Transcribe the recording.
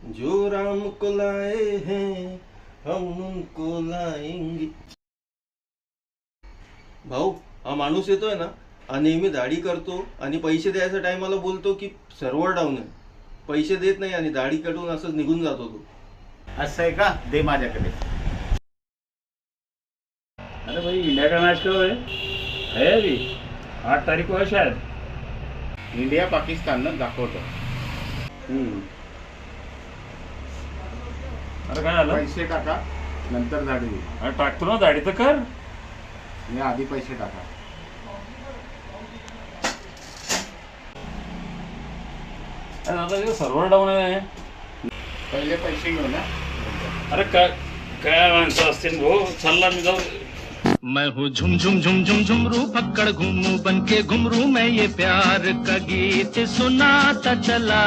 जो राम को लाए हैं हम उनको लाएंगे. भाऊ, हा माणूस येतोय ना, हा नेहमी दाढी करतो आणि पैसे द्यायच्या टायमाला बोलतो की सर्व्हर डाऊन आहे. पैसे देत नाही आणि दाढी काढून असंच निघून जातो तो. असं आहे का? दे माझ्याकडे. अरे भाई, इंडिया का मैच कब है अभी 8 तारीख को है शायद. इंडिया पाकिस्तान दाखवतो. अरे काय झालं? पैसे टाका, नंतर दाढी देऊ. अरे टाकतो ना, दाढी तर कर. मी आधी पैसे टाका. अरे दादा, सर्व्हर डाऊन आहे. पहिले पैसे घेऊ ना. अरे काय काय माणसं असतील भाऊ. चालला मी जाऊ. मैं हूँ झुम झुम झुम झुम झुमरू पकड़ घूमू बन के घुमरू मैं ये प्यार का गीत सुनाता चला